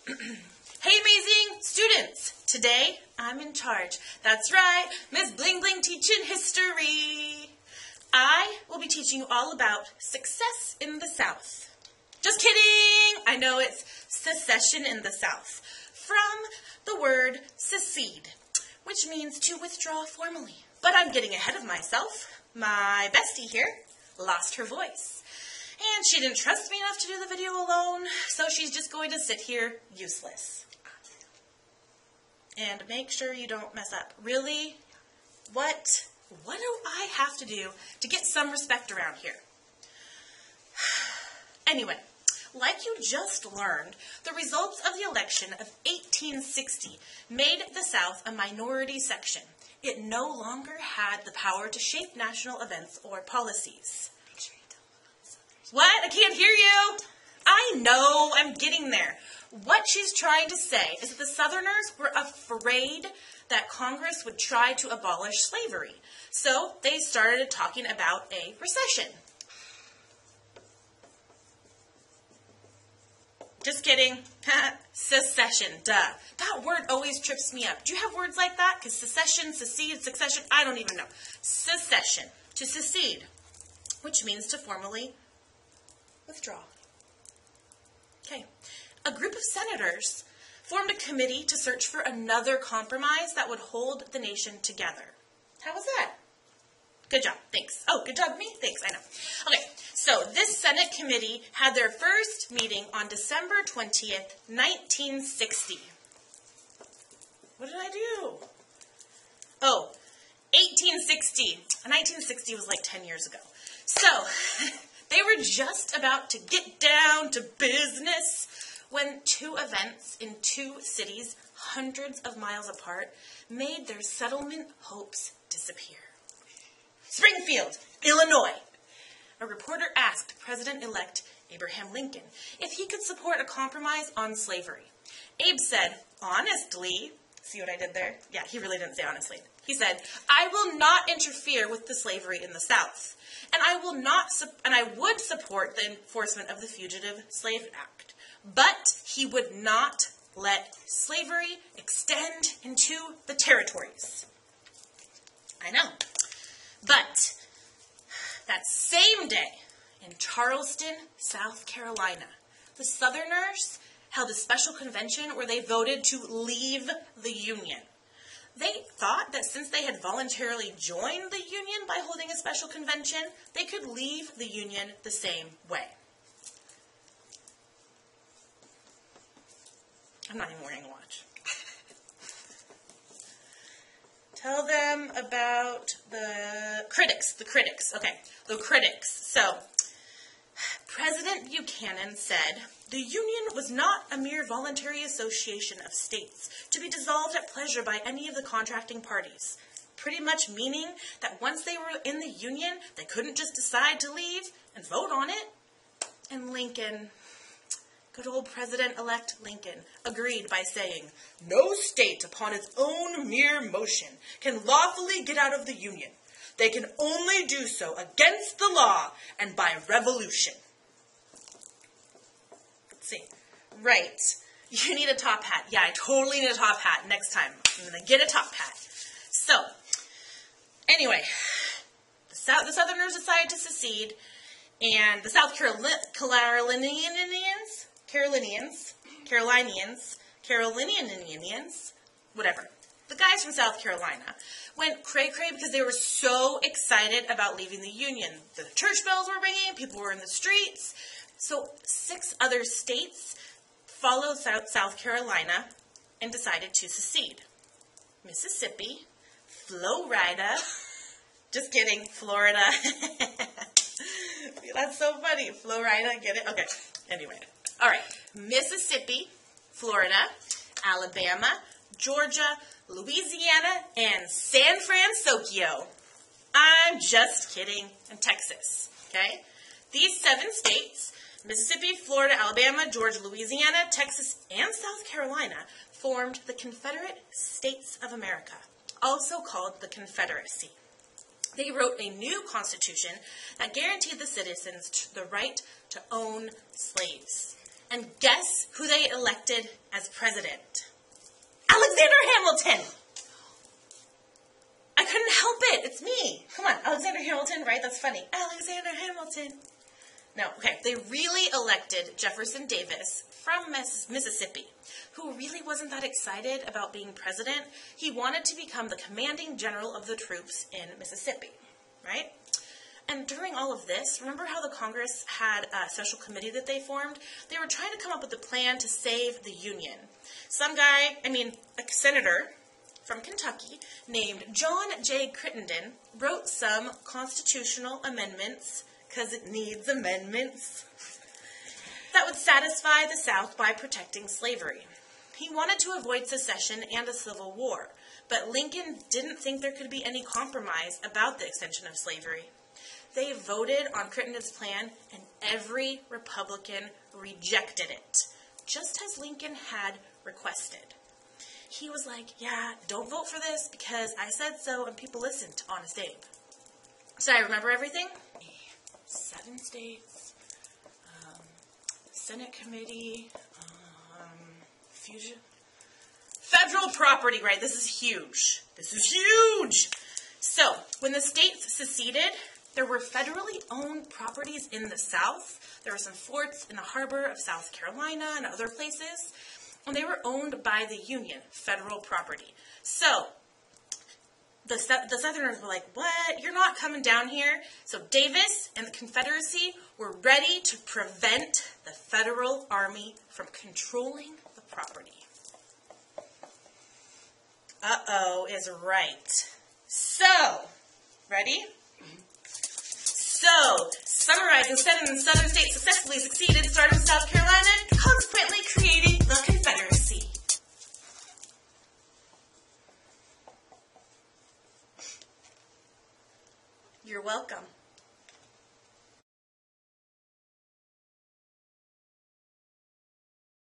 Hey amazing students! Today I'm in charge. That's right, Miss Bling Bling teaching history. I will be teaching you all about success in the South. Just kidding! I know it's secession in the South. From the word secede, which means to withdraw formally. But I'm getting ahead of myself. My bestie here lost her voice. And she didn't trust me enough to do the video alone, so she's just going to sit here useless. And make sure you don't mess up. Really? What do I have to do to get some respect around here? Anyway, like you just learned, the results of the election of 1860 made the South a minority section. It no longer had the power to shape national events or policies. What? I can't hear you. I know. I'm getting there. What she's trying to say is that the Southerners were afraid that Congress would try to abolish slavery. So they started talking about a recession. Just kidding. Secession. Duh. That word always trips me up. Do you have words like that? Because secession, secede, succession, I don't even know. Secession. To secede, which means to formally withdraw. Okay. A group of senators formed a committee to search for another compromise that would hold the nation together. How was that? Good job. Thanks. Oh, good job, me? Thanks. I know. Okay. So this Senate committee had their first meeting on December 20th, 1960. What did I do? Oh, 1860. 1960 was like 10 years ago. So they were just about to get down to business when two events in two cities, hundreds of miles apart, made their settlement hopes disappear. Springfield, Illinois. A reporter asked President-elect Abraham Lincoln if he could support a compromise on slavery. Abe said, honestly, see what I did there? Yeah, he really didn't say honestly. He said, I will not interfere with the slavery in the South, and I would support the enforcement of the Fugitive Slave Act, but he would not let slavery extend into the territories. I know. But that same day in Charleston, South Carolina, the Southerners held a special convention where they voted to leave the Union. They thought that since they had voluntarily joined the Union by holding a special convention, they could leave the Union the same way. I'm not even wearing a watch. Tell them about the critics. Okay, the critics. So, President Buchanan said, the Union was not a mere voluntary association of states to be dissolved at pleasure by any of the contracting parties. Pretty much meaning that once they were in the Union, they couldn't just decide to leave and vote on it. And Lincoln, good old President-elect Lincoln, agreed by saying, no state upon its own mere motion can lawfully get out of the Union. They can only do so against the law and by revolution. Let's see. Right. You need a top hat. Yeah, I totally need a top hat next time. I'm going to get a top hat. So, anyway, the Southerners decided to secede, and the South Carolinians, whatever, the guys from South Carolina went cray-cray because they were so excited about leaving the Union. The church bells were ringing, people were in the streets. So 6 other states followed South Carolina and decided to secede. Mississippi, Florida, just kidding, Florida. That's so funny. Florida, get it? Okay, anyway. All right, Mississippi, Florida, Alabama, Georgia, Louisiana, and San Francisco. I'm just kidding. And Texas, okay? These 7 states, Mississippi, Florida, Alabama, Georgia, Louisiana, Texas, and South Carolina, formed the Confederate States of America, also called the Confederacy. They wrote a new constitution that guaranteed the citizens the right to own slaves. And guess who they elected as president? Alexander Hamilton! I couldn't help it. It's me. Come on, Alexander Hamilton, right? That's funny. Alexander Hamilton. No, okay. They really elected Jefferson Davis from Mississippi, who really wasn't that excited about being president. He wanted to become the commanding general of the troops in Mississippi, right? And during all of this, remember how the Congress had a special committee that they formed? They were trying to come up with a plan to save the Union. A senator from Kentucky named John J. Crittenden wrote some constitutional amendments, because it needs amendments, that would satisfy the South by protecting slavery. He wanted to avoid secession and a civil war, but Lincoln didn't think there could be any compromise about the extension of slavery. They voted on Crittenden's plan, and every Republican rejected it, just as Lincoln had requested. He was like, yeah, don't vote for this because I said so and people listened to Honest Abe. So I remember everything? 7 states, Senate committee, fusion. Federal property, right? This is huge. This is huge. So when the states seceded, there were federally owned properties in the South. There were some forts in the harbor of South Carolina and other places. And they were owned by the Union, federal property. So the Southerners were like, what? You're not coming down here? So Davis and the Confederacy were ready to prevent the Federal Army from controlling the property. Uh-oh is right. So, ready? So, summarizing, Southern states successfully succeeded, starting with South Carolina, consequently creating the Confederacy. You're welcome.